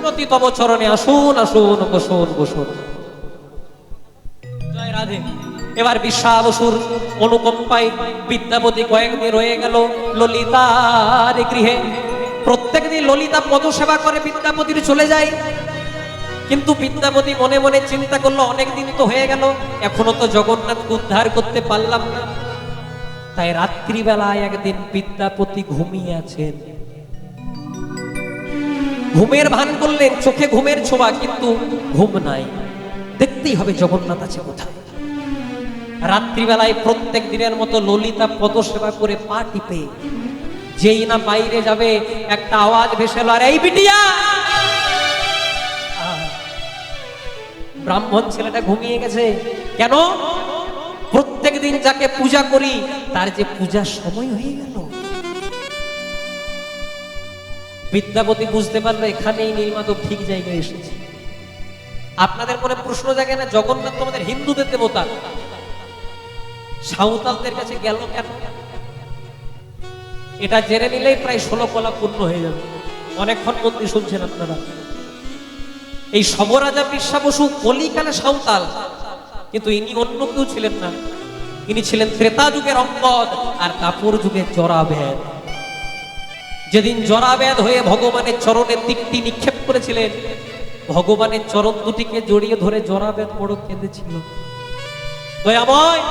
মিনতি তব চরণে, আসুন আসুন বসুন বসুন। জয় রাধে। এবার বিশ্বাবসুর অনুকম্পায় বিদ্যাপতি কয়েকদিন রয়ে গেল ললিতার গৃহে। প্রত্যেকদিন ললিতা পদসেবা করে বিদ্যাপতির চলে যায়। কিন্তু বিদ্যাপতি মনে মনে চিন্তা করলো, অনেকদিন তো হয়ে গেল, এখনো তো জগন্নাথকে উদ্ধার করতে পারলাম না। তাই রাত্রিবেলায় একদিন বিদ্যাপতি ঘুমিয়ে আছেন। ঘুমের ভান করলেন, চোখে ঘুমের ছোঁয়া, কিন্তু ঘুম নাই। দেখতেই হবে জগন্নাথ আছে কোথায়। রাত্রিবেলায় প্রত্যেক দিনের মতো ললিতা পদসেবা করে পা টিপে যেই না বাইরে যাবে, একটা আওয়াজ ভেসে এলো, আর এই বিটিয়া। ব্রাহ্মণ ছেলেটা ঘুমিয়ে গেছে। কেন? প্রত্যেক দিন যাকে পূজা করি তার যে পূজার সময় হয়ে গেল। বিদ্যাপতি বুঝতে পারলো এখানেই নীলমাধব ঠিক জায়গায় এসেছে। আপনাদের মনে প্রশ্ন জাগে না, জগন্নাথ তো আমাদের হিন্দুদের দেবতা, সাঁওতালদের কাছে গেল কেন? এটা জেনে নিলেই প্রায় 16 কলা পূর্ণ হয়ে যাবে। অনেকক্ষণ মন্দির শুনছেন আপনারা। এই সবরাজা বিশ্বাবসু কলিকালে সাঁওতাল, কিন্তু ইনি অন্য কেউ ছিলেন না। ইনি ছিলেন ত্রেতা যুগের অঙ্গদ আর কাপুর যুগের জরাবেদ। যেদিন জরাবেদ হয়ে ভগবানের চরণে তীরটি নিক্ষেপ করেছিলেন, ভগবানের চরণ দুটিকে জড়িয়ে ধরে জরাবেদ বড় কেঁদেছিল। দয়াময়,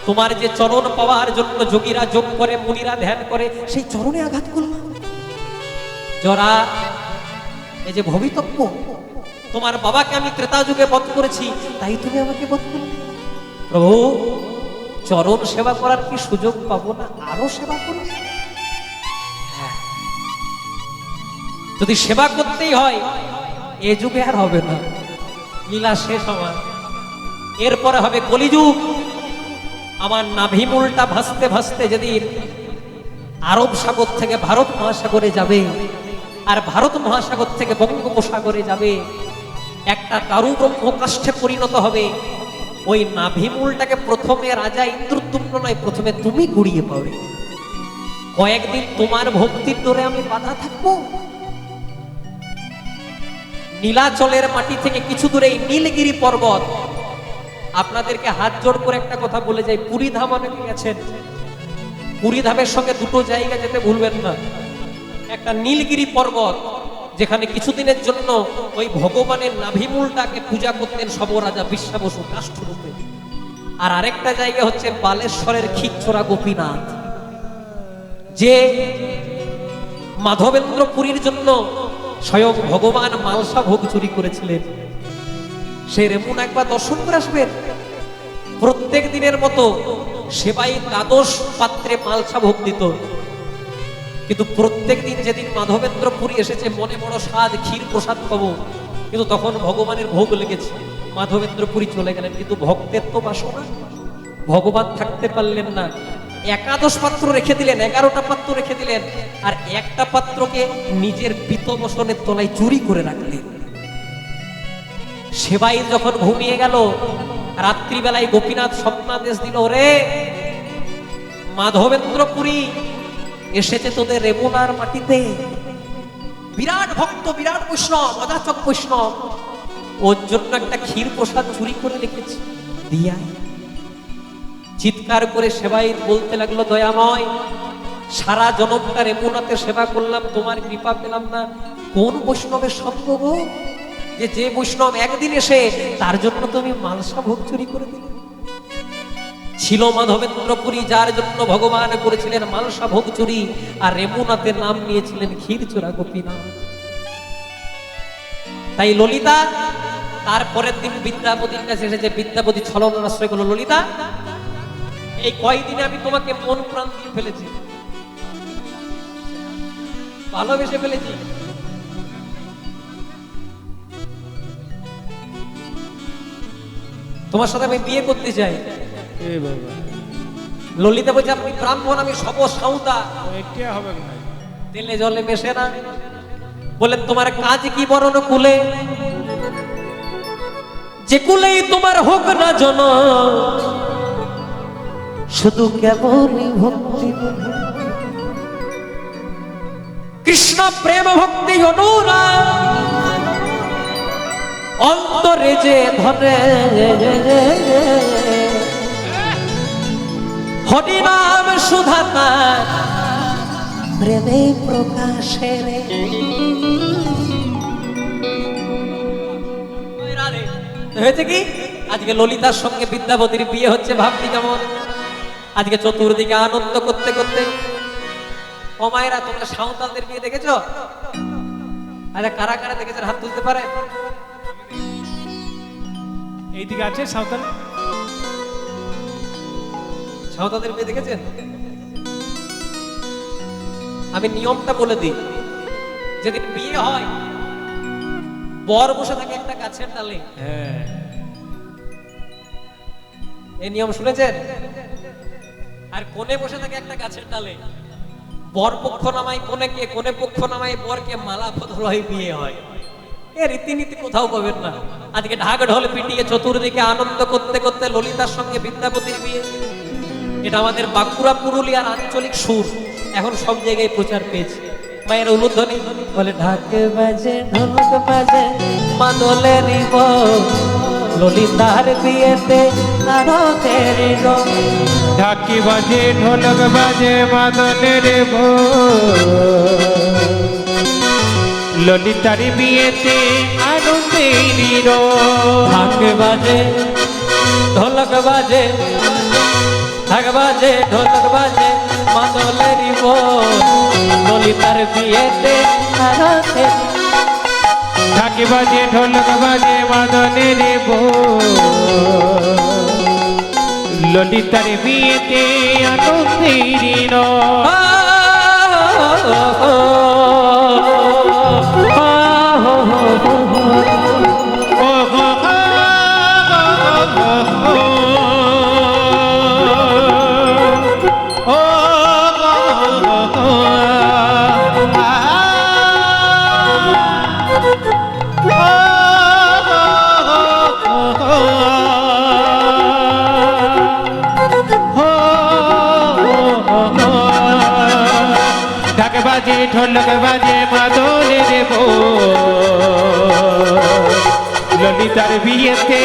তোমার যে চরণ পাওয়ার জন্য যোগীরা যোগ করে, মুনিরা ধ্যান করে, সেই চরণে আঘাত করলাম। জরা, এই যে ভবিতব্য, তোমার বাবাকে আমি ত্রেতা যুগে বধ করেছি, তাই তুমি আমাকে বধ করলে। প্রভু, চরণ সেবা করার কি সুযোগ পাবো না? আরো সেবা করো। যদি সেবা করতেই হয়, এ যুগে আর হবে না, লীলা শেষ হওয়ার। এরপরে হবে কলিযুগ। আমার নাভিমূলটা ভাসতে ভাসতে যেদিন আরব সাগর থেকে ভারত মহাসাগরে যাবে, আর ভারত মহাসাগর থেকে বঙ্গোপসাগরে যাবে, একটা দারু ব্রহ্মকাষ্ঠে পরিণত হবে। ওই নাভিমূলটাকে প্রথমে রাজা ইন্দ্রদ্যুম্ন নয়, প্রথমে তুমি কুড়িয়ে পাবে। কয়েকদিন তোমার ভক্তির দোরে আমি বাধা থাকবো। নীলাচলের মাটি থেকে কিছু দূরে এই নীলগিরি পর্বত। আপনাদেরকে হাত জোড় করে একটা কথা বলে যাই, পুরী ধাম অনেকে গেছেন, পুরী ধামের সঙ্গে দুটো জায়গা যেতে ভুলবেন না। একটা নীলগিরি পর্বত, যেখানে কিছুদিনের জন্য ওই ভগবানের নাভিমূলটাকে পূজা করতেন সবরাজা বিশ্বাবসু কাষ্ঠরূপে। আর আরেকটা জায়গা হচ্ছে বালেশ্বরের খিকছড়া গোপীনাথ, যে মাধবেন্দ্র পুরীর জন্য স্বয়ং ভগবান মালসা ভোগ চুরি করেছিলেন। সে রেমুন একবার দর্শন করে আসবেন। প্রত্যেক দিনের মতো সেবাই দ্বাদশ পাত্রে মালসা ভোগ দিত, কিন্তু প্রত্যেক দিন যেদিন মাধবেন্দ্র পুরী এসেছে, মনে বড় স্বাদ, ক্ষীর প্রসাদ পাবো, কিন্তু তখন ভগবানের ভোগ লেগেছে, মাধবেন্দ্র পুরী চলে গেলেন। কিন্তু ভক্তের তো বাসনা, ভগবান থাকতে পারলেন না। একাদশ পাত্র রেখে দিলেন, 11টা পাত্র রেখে দিলেন, আর একটা পাত্রকে নিজের পিতবসনের তলায় চুরি করে রাখলেন। সেবাই যখন ঘুমিয়ে গেল, রাত্রিবেলায় গোপীনাথ স্বপ্নাদেশ দিল, রে মাধবেন্দ্র পুরী এসেছে তোদের রেমুনার মাটিতে, বিরাট ভক্ত, বিরাট বৈষ্ণব, অযাচক বৈষ্ণব, ওর জন্য একটা ক্ষীর প্রসাদ চুরি করে রেখেছি, দিয়া। চিৎকার করে সেবাই বলতে লাগলো, দয়াময়, সারা জনমটা রেমুনাতে সেবা করলাম, তোমার কৃপা পেলাম না। কোন বৈষ্ণবের সঙ্গ গো, যে বৈষ্ণব একদিন এসে তার জন্য তুমি মালসা ভোগ চুরি করে দিলে? ছিল মাধবেন্দ্র পুরী, যার জন্য ভগবান করেছিলেন মালসা ভোগ চুরি, আর রেমুনাতে নাম নিয়েছিলেন ক্ষীরচোরা গোপীনাথ। তাই ললিতা তারপরের দিন বিদ্যাপতির কাছে এসেছে। বিদ্যাপতি ছলনার আশ্রয় করলো, ললিতা, এই কয়দিনে আমি তোমাকে মন প্রাণ দিয়ে ফেলেছি, ভালোবেসে ফেলেছি। তোমার সাথে আমি বিয়ে করতে চাই। ললিতা বলছে, আপনি ব্রাহ্মণ, আমি সব সাঁওতা, তেলে জলে মেশে না। বলেন, তোমার কাজ কি বরণ কুলে, যে কুলেই তোমার হোক না জন, শুধু কেবলই ভক্তি, কৃষ্ণ প্রেম ভক্তি অনুরাগ, বাজে ধনে হরি নাম সুধা তার প্রেমে প্রকাশে রে। হয়েছে কি আজকে ললিতার সঙ্গে বিদ্যাপতির বিয়ে হচ্ছে, ভাবছি কেমন। আজকে চতুর্দিকে আনন্দ করতে করতে। ও মায়েরা, তোমরা সাঁওতালদের বিয়ে দেখেছো? আচ্ছা, কারা কারা দেখেছেন হাত তুলতে পারে? এইদিকে আছে সাঁওতাল। সাঁওতালদের বিয়ে দেখেছেন? আমি নিয়মটা বলে দিই। যেদিন বিয়ে হয়, বর বসে থাকে একটা গাছের ডালে। হ্যাঁ, এই নিয়ম শুনেছেন? আর কোণে বসে থাকে একটা গাছের ডালে। বর পক্ষ নামায় কোণেকে, কোণে পক্ষ নামায় বরকে, মালা বদল হয়, বিয়ে হয়। এ রীতিনীতি কোথাও পাবেন না। আজকে ঢাক ঢোল পিটিয়ে চতুর্দিকে আনন্দ করতে করতে ললিতার সঙ্গে বিদ্যাপতির বিয়ে। এটা আমাদের বাঁকুড়া পুরুলিয়ার আঞ্চলিক সুর, এখন সব জায়গায় প্রচার পেয়েছে। মায়ের উলুধ্বনি বলে ঢাক বাজে ঢোলক বাজে মাদলের ললিতার বিয়েতে আরো দেরি রং। ঢাকি বাজে ঢোলক বাজে মাদলের ললিতার বিয়েতে আনন্দের ঢাক বাজে ঢোলক বাজে, ঢাক বাজে ঢোলক বাজে মাদলের ললিতার বিয়েতে আরো দেরি। ঢাকি বাজে ঢোলক বাজে মাদলের ললিতার বিয়েতে আনন্দের বাজে ঢোলক বাজে মাদলের ললিতার বিয়েতে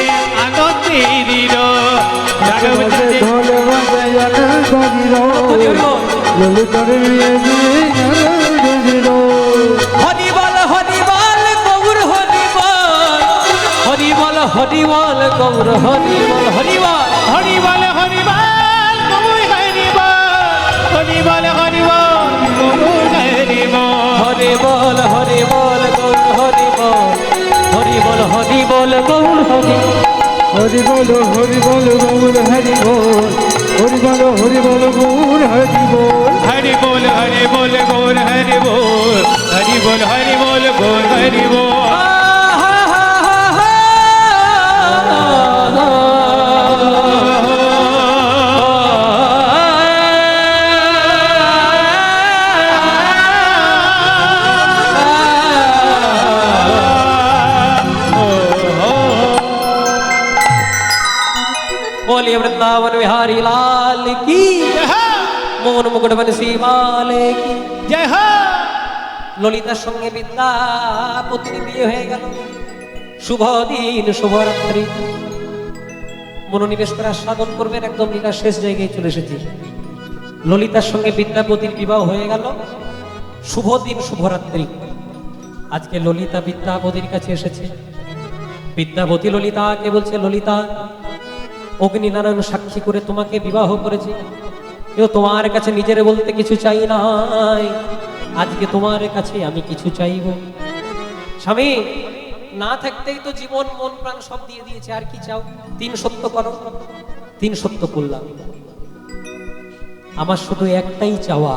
আনন্দের ঢাক বাজে ঢোল বাজে ললিতার বিয়েতে আনন্দের। হরি বল হরি বল গৌর হরি বল, হরি বল হরি বল গৌর হরি বল, হরি বল হরি বল হরি বল গৌর হরি বল, হরি বল হরি বল গৌর হরি বল, হরি বল হরি বল গৌর হরি বল, হরি বল হরি বল গৌর হরি, হরি বল হরি বল গৌর হরি বল, হরি বল হরি বল গৌর হরি বল, হরি বল হরি বল গৌর হরি বল, হরি বল হরি বল গৌর হরি বল। बोलिए वृंदावन बिहारी लाल की, मोहन मुकुट बंसी वाले की জয় হো। ললিতার সঙ্গে বিদ্যাপতির বিয়ে হয়ে গেল। শুভ দিন, শুভরাত্রি। মনোনিবেশ করে আস্বাদন করবেন, একদম লীলার শেষ জায়গায় চলে এসেছি। ললিতার সঙ্গে বিদ্যাপতির বিবাহ হয়ে গেল। শুভ দিন, শুভরাত্রি। আজকে ললিতা বিদ্যাপতির কাছে এসেছে। বিদ্যাপতি ললিতাকে বলছে, ললিতা, অগ্নিনারায়ণ সাক্ষী করে তোমাকে বিবাহ করেছি, কিন্তু তোমার কাছে নিজের বলতে কিছু চাই নাই। আজকে তোমার কাছে আমি কিছু চাইব। স্বামী, না থাকতেই তো জীবন মন প্রাণ সব দিয়ে দিয়েছে, আর কি চাও? 3 সত্য করো। 3 সত্য করলাম। আমার শুধু একটাই চাওয়া,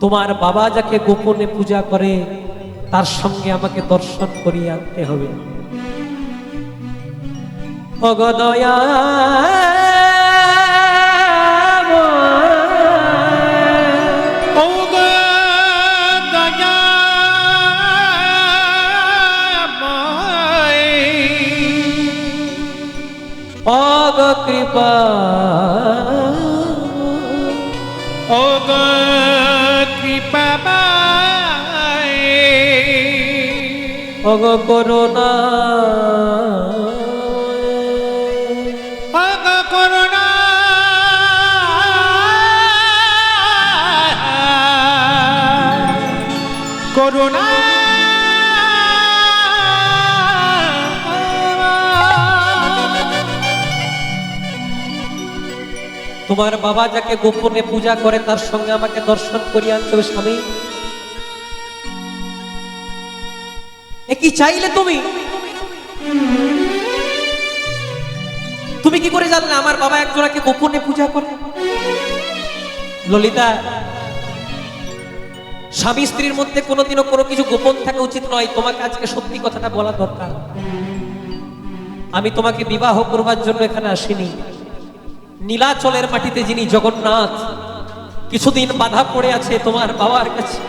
তোমার বাবা যাকে গোপনে পূজা করে তার সঙ্গে আমাকে দর্শন করিয়ে আনতে হবে। অগদয়া অগ কৃপা, অগ কৃপা অগ করুণা অগ করুণা করুণা তোমার বাবা যাকে গোপনে পূজা করে তার সঙ্গে আমাকে দর্শন করিয়ে আনতে হবে স্বামী। এ কি চাইলে তুমি? তুমি কি করে জানলে আমার বাবা একজনকে গোপনে পূজা করে? ললিতা, স্বামী স্ত্রীর মধ্যে কোনোদিনও কোনো কিছু গোপন থাকা উচিত নয়। তোমাকে আজকে সত্যি কথাটা বলা দরকার। আমি তোমাকে বিবাহ করবার জন্য এখানে আসিনি। নীলাচলের মাটিতে যিনি জগন্নাথ কিছুদিন বাধা পড়ে আছে তোমার বাবার কাছে,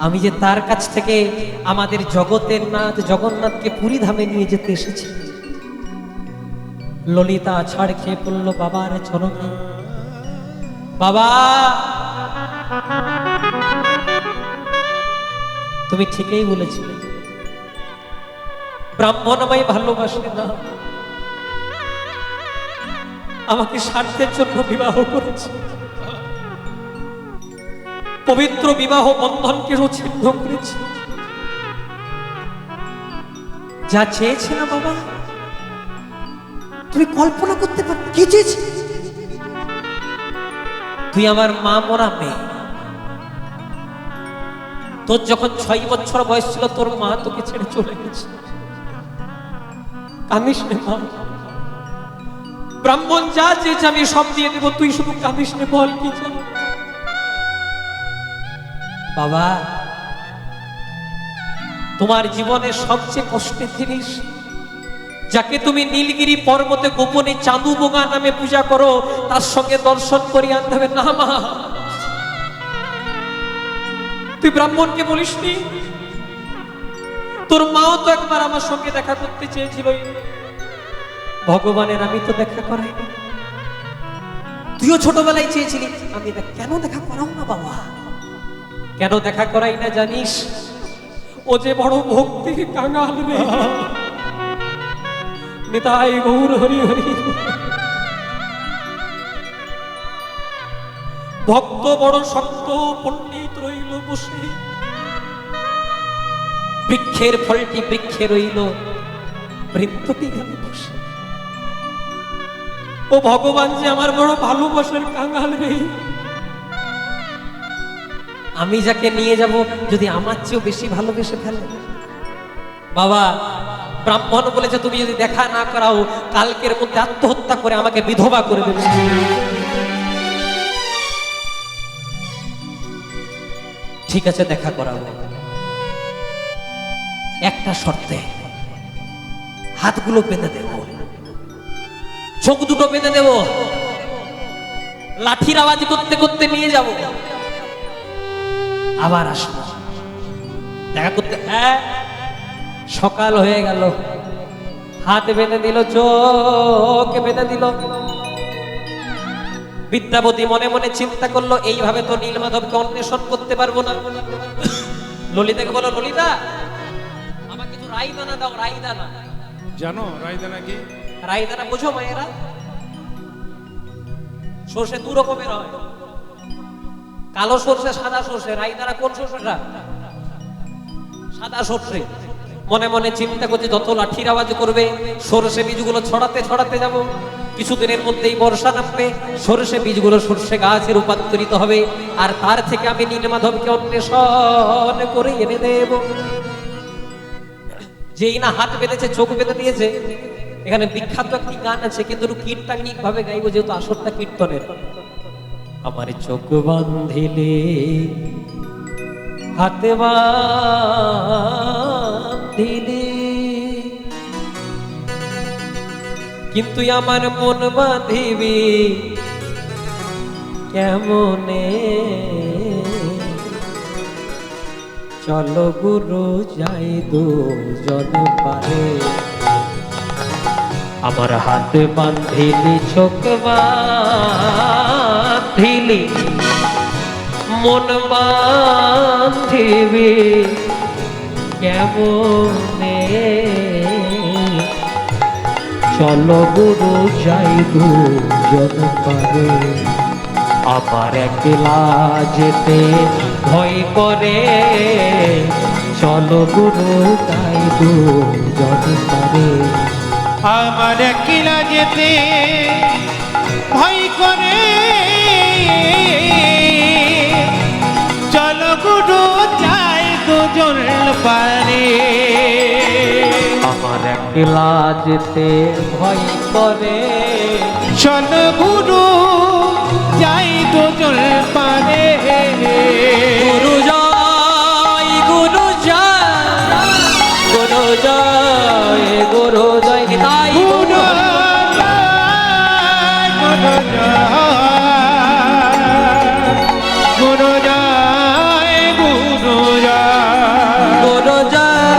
আমি যে তার কাছ থেকে আমাদের জগতের নাথ জগন্নাথকে পুরী ধামে নিয়ে যেতে এসেছি। ললিতা ছাড় খেয়ে পড়ল বাবার চরণে। বাবা, তুমি ঠিকই বলেছিলে, ব্রাহ্মণ আমায় ভালোবাসে না, আমাকে স্বার্থের জন্য বিবাহ করেছে। পবিত্র বিবাহ বন্ধনকে ছিন্ন করেছে। যা চেয়েছিলাম বাবা, তুমি কল্পনা করতে পারো কি চেয়েছি? তুই আমার মা মরা মেয়ে। তোর যখন 6 বছর বয়স ছিল তোর মা তোকে ছেড়ে চলে গেছে। কামিস নে মা, ব্রাহ্মণ যা চেয়েছে আমি সব দিয়ে দেবো, তুই শুধু কামিস নে, বল কি চাই। বাবা, তোমার জীবনের সবচেয়ে কষ্টের জিনিস যাকে তুমি নীলগিরি পর্বতে গোপনে চাঁদু বোঙা নামে পূজা করো, তার সঙ্গে দর্শন করিয়ে আনতে হবে না মা। তুই ব্রাহ্মণকে বলিসনি? তোর মাও তো একবার আমার সঙ্গে দেখা করতে চেয়েছিল। ভগবানের আমি তো দেখা করাই। তুইও ছোটবেলায় চেয়েছিলি, আমি কেন দেখা করাও না বাবা? কেন দেখা করাই না জানিস? ও যে বড় ভক্তির কাঙাল রে। নিতাই গৌর হরি হরি। ভক্ত বড় শক্ত পণ্ডিত রইল বসে, বৃক্ষের ফলটি বৃক্ষে রইল, বৃন্তটি গেল বসে। ও ভগবান যে আমার বড় ভালোবাসার কাঙাল রে। আমি যাকে নিয়ে যাব যদি আমার চেয়েও বেশি ভালোবেসে ফেলে। বাবা, ব্রাহ্মণ বলেছে তুমি যদি দেখা না করাও কালকের মধ্যে আত্মহত্যা করে আমাকে বিধবা করে দেবে। ঠিক আছে, দেখা করাবো, একটা শর্তে। হাতগুলো বেঁধে দেব, চোখ দুটো বেঁধে দেব, লাঠির আওয়াজ করতে করতে নিয়ে যাব, আবার আসবো দেখা করতে। হ্যাঁ, সকাল হয়ে গেল, হাত বেঁধে দিল, চোখ বেঁধে দিল। বিদ্যাপতি মনে মনে চিন্তা করলো, এইভাবে তো নীলমাধবকে অন্বেষণ করতে পারবো না। ললিতাকে বলো, ললিতা আমাকে কিছু রাইদানা দাও। রাইদানা জানো রায়দানা কি? রাইদানা বোঝো মায়েরা? সর্ষে 2 রকমের হয়, কালো সর্ষে, সাদা সর্ষে। রাইদানা কোন সর্ষেটা? সাদা সর্ষে। মনে মনে চিন্তা করছে যত লাঠির আওয়াজ করবে সর্ষে বীজগুলো ছড়াতে ছড়াতে যাব। কিছুদিনের মধ্যেই বর্ষা নামবে, সর্ষে বীজগুলো সর্ষে গাছে রূপান্তরিত হবে, আর তার থেকে আমি নীলমাধবকে অন্বেষণ করে এনে দেব। যেই না হাত বেঁধেছে, চোখ বেঁধে দিয়েছে। এখানে বিখ্যাত একটি গান আছে, কিন্তু কীর্তনিক ভাবে গাইবো যেহেতু আসরটা কীর্তনের। আমার চোখ বাঁধিলে হাতে বাঁধিলে, কিন্তু আমার মন বাঁধিবি কেমনে? চলো গুরু যাই দুজন পারে, আমার হাত বাঁধিলি, চোখ বাঁধিলি, মন বাঁধিবি কেমনে চলো গুরু যাই দুজন পারে আবার একলা যেতে ভয় করে চলো গুরু যাই দুজন পারে আমার একলা যেতে ভয় করে চলো গুরু যাই দুজন পারে আমার একলা যেতে ভয় করে চলো গুরু যাই দুজন পারে গুরু জয় গুরু জয় গুরু জয় গুরু জয় নিতাই গুরু জয় গুরু জয় গুরু জয় গুরু জয় গুরু জয় গুরু জয়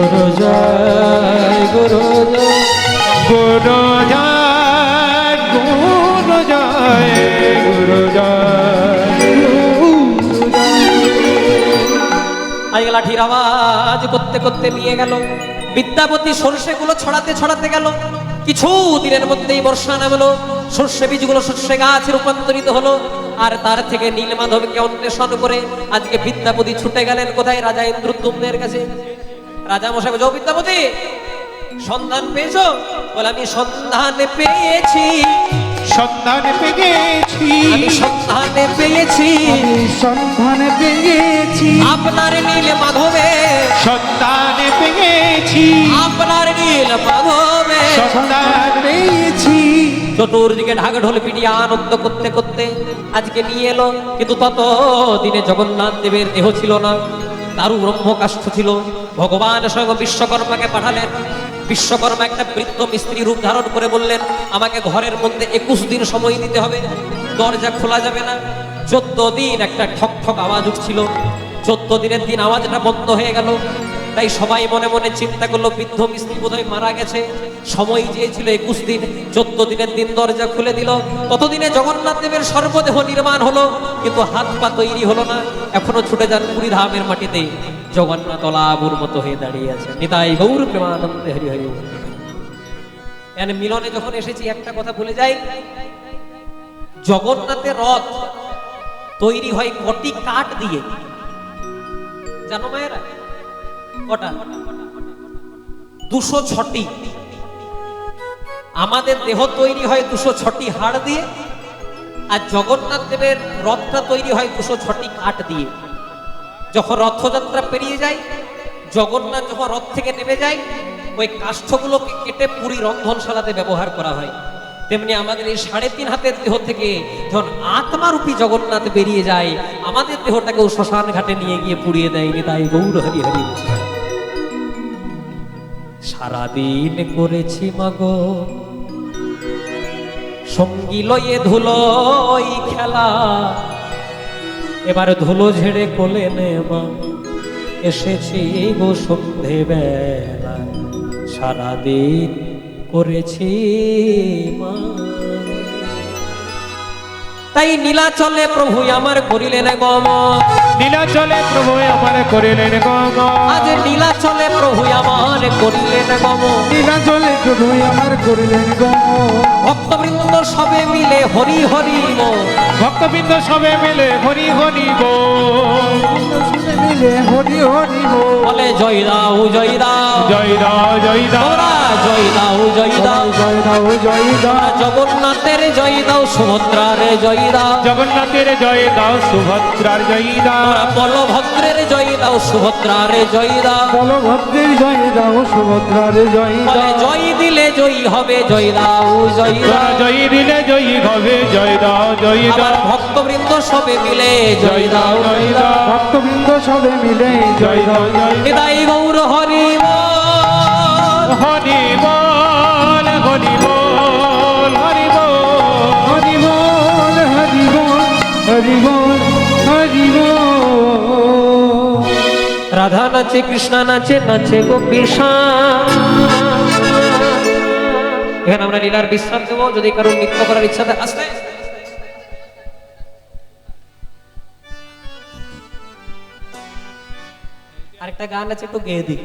গুরু জয় গুরু জয় গুরু জয় গুরু জয় গুরু আজকে লাঠির আওয়াজ করতে করতে নিয়ে গেল বিদ্যাপতি সর্ষেগুলো ছড়াতে ছড়াতে গেল কিছু দিনের মধ্যেই বর্ষা নামলো সর্ষে বীজগুলো সর্ষে গাছে রূপান্তরিত হলো আর তার থেকে নীলমাধবকে অন্বেষণ করে আজকে বিদ্যাপতি ছুটে গেলেন কোথায় রাজা ইন্দ্রদ্যুম্নের কাছে রাজা মশাই বলছে, ও বিদ্যাপতি সন্ধান পেয়েছো? বলে আমি সন্ধান পেয়েছি সন্ধান পেয়েছি আমি সন্ধান পেয়েছি আমি সন্ধান পেয়েছি আপনার নীল মাধবে সন্ধান পেয়েছি আপনার নীল মাধবে সন্ধান পেয়েছি চতুর্দিকে ঢাক ঢোল পিটিয়ে আনন্দ করতে করতে আজকে নিয়ে এলো কিন্তু তত দিনে জগন্নাথ দেবের দেহ ছিল না দারু ব্রহ্মকাষ্ঠ ছিল ভগবান স্বয়ং বিশ্বকর্মাকে পাঠালেন বিশ্বকর্মা একটা বৃদ্ধ মিস্ত্রি রূপ ধারণ করে বললেন আমাকে ঘরের মধ্যে 21 দিন সময় দিতে হবে দরজা খোলা যাবে না 14 দিন একটা ঠক ঠক আওয়াজ উঠছিল 14 দিনের দিন আওয়াজটা বন্ধ হয়ে গেল তাই সবাই মনে মনে চিন্তা করলো বৃদ্ধ মিস্ত্রি বোধহয় মারা গেছে সময় চেয়েছিল 21 দিন 14 দিনের দিন দরজা খুলে দিল ততদিনে জগন্নাথ দেবের সর্বদেহ নির্মাণ হলো কিন্তু হাত পা তৈরি হলো না এখনো ছুটে যান পুরী ধামের মাটিতে জগন্নাথ অলাবুর মতো হয়ে দাঁড়িয়ে আছে নিতাই গৌর প্রেমানন্দে হরি হরি এখানে মিলনে যখন এসেছি একটা কথা ভুলে যাই জগন্নাথের রথ তৈরি হয় কটি কাঠ দিয়ে জানো মায়েরা কটা 206টি আমাদের দেহ তৈরি হয় 206টি হাড় দিয়ে আর জগন্নাথ দেবের রথটা তৈরি হয় 206টি কাঠ দিয়ে যখন রথযাত্রা পেরিয়ে যায় জগন্নাথ যখন রথ থেকে নেমে যায় ওই কাষ্ঠগুলোকে কেটে পুরী রন্ধনশালাতে ব্যবহার করা হয় তেমনি আমাদের এই 3.5 হাতের দেহ থেকে যখন আত্মারূপী জগন্নাথ বেরিয়ে যায় আমাদের দেহটাকেও শ্মশান ঘাটে নিয়ে গিয়ে পুড়িয়ে দেয়নি তাই গৌর হরি হরি সারাদিন করেছি মাগো সঙ্গী লয়ে ধুলোই খেলা এবার ধুলো ঝেড়ে কোলে নেবা এসেছি গো সন্ধে বেলা সারাদিন করেছি মা তাই নীলাচলে প্রভু আমার করিলেন গম নীলাচলে প্রভু আমার করিলেন গম আজ নীলাচলে প্রভু আমার করিলেন গম নীলাচলে প্রভু আমার করিলেন গম ভক্তবৃন্দ সবে মিলে হরি হরি বল ভক্তবৃন্দ সবে মিলে হরি হরি বল মিলে হরি হরি বল বলে জয় দাও জয় দাও জয় দাও জয় দাও তোরা জয় দাও জয় দাও জয় দাও জয় দাও জগন্নাথের জয় দাও সুভদ্রার জয় দাও জগন্নাথের জয় দাও সুভদ্রার জয় দাও তোরা বলভদ্রের জয় দাও সুভদ্রার জয় দাও বলভদ্রের জয় দাও সুভদ্রার জয় বলে দাও জয় দিলে জয়ী হবে জয় দাও জয় তোরা দাও জয় দিলে জয়ী হবে জয় দাও জয় আবার দাও ভক্তবৃন্দ সবে মিলে জয় দাও জয় দাও ভক্তবৃন্দ সবে মিলে জয় দাও জয় নিতাই গৌর হরি বল হরি বল হরি বল হরি বল হরি বল হরি বল হরি বল হরি বল রাধা নাচে কৃষ্ণ নাচে নাচে গোপীষা এখানে আমরা লীলার বিশ্রাম দেবো যদি কারোর নৃত্য করার ইচ্ছা থাকে আসতে আরেকটা গান আছে, একটু গেয়ে দিই।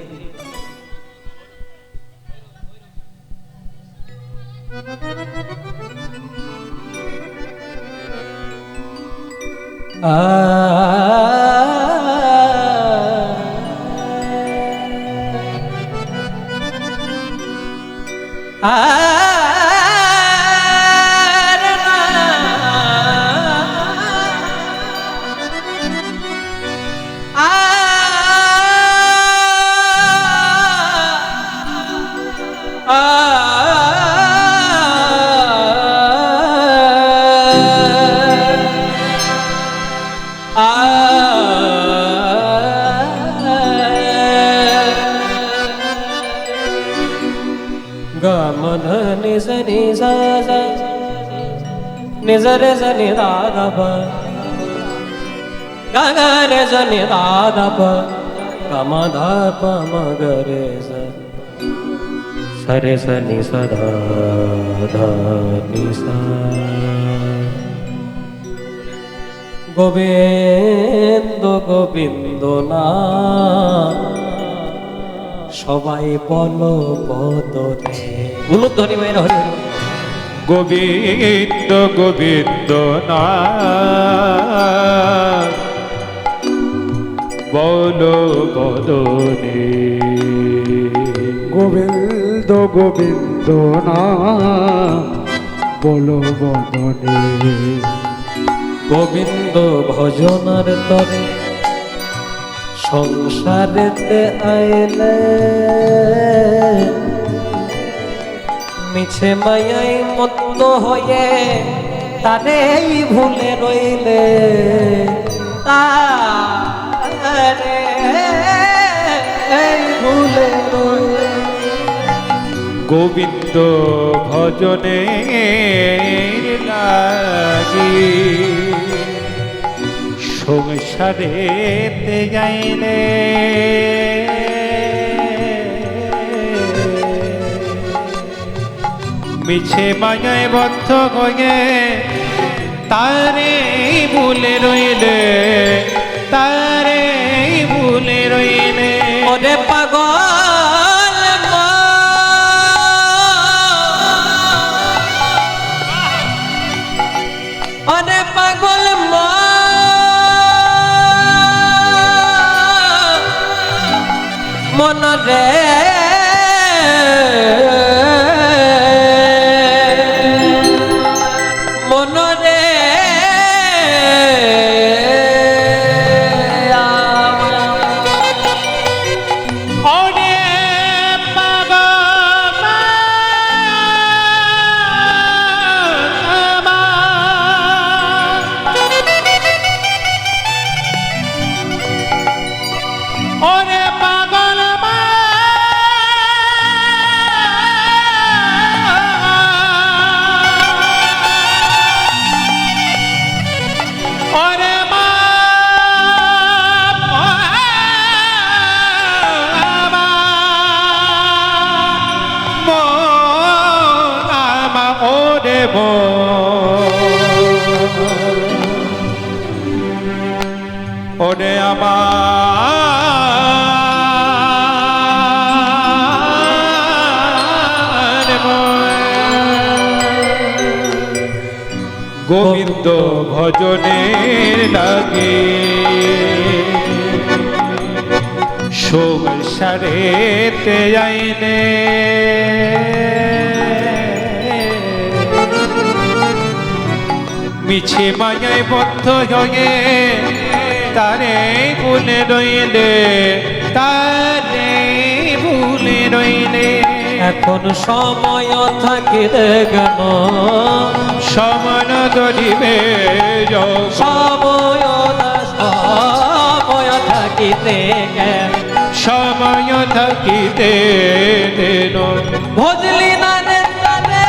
Gamana zani za za nizare zani da da ba gagare zani da da ba gama da pa ma gare za sare zani sa da da ni sa Govinda Govinda না সবাই বলো বদনে উলুধ্বনি মেয়ের হরি গোবিন্দ গোবিন্দ না বলো বদনে গোবিন্দ গোবিন্দ না বলো বদনে গোবিন্দ ভজনার তরে সংসারেতে আইলে মিছে মায়াই মত্ত হয়ে তারেই ভুলে রইলে তারে ভুলে রইলে গোবিন্দ ভজনে লাগি সংসারেতে যাইলে মিছে মায়ায় বদ্ধ হয়ে তারে ভুলে রইলে তারে ভুলে রইলে ওরে পাগল ওরে পাগল মন রে মন রে ওরে পাগল ওরে পাগল ওরে ওরে ওরে গোবিন্দ ভজনের লাগে সংসারেতে আইনে মিছে মায়ায় বদ্ধ হয়ে তারে ভুলে রইলে তারে ভুলে রইলে এখন সময় থাকিতে কেন সমান গরিবে সময় থাকিতে কেন সময় থাকিতে দেন ভজলি না রে তারে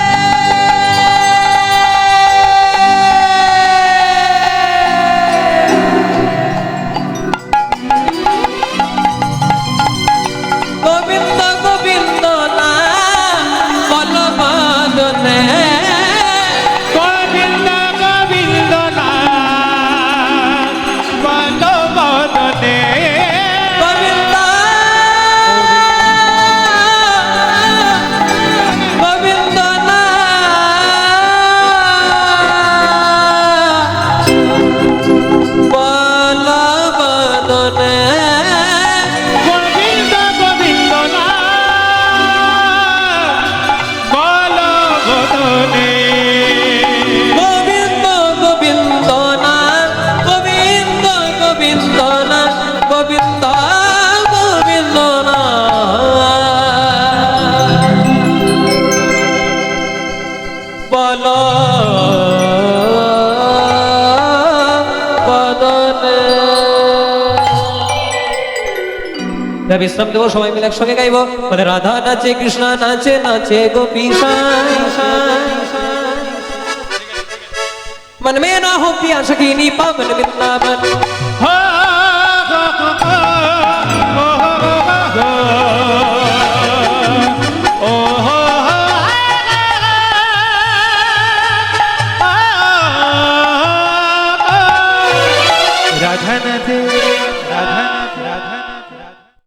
গোবিন্দ গোবিন্দ না বল বদনে গোবিন্দ গোবিন্দ নাম বল বদনে গোবিন্দ বিশ্রাম দেবো, সবাই মিলে একসঙ্গে গাইবো। বলে রাধা নাচে কৃষ্ণ নাচে, নাচে গোপী मन में ना हो पिया सकीनी पावन वृंदावन। हो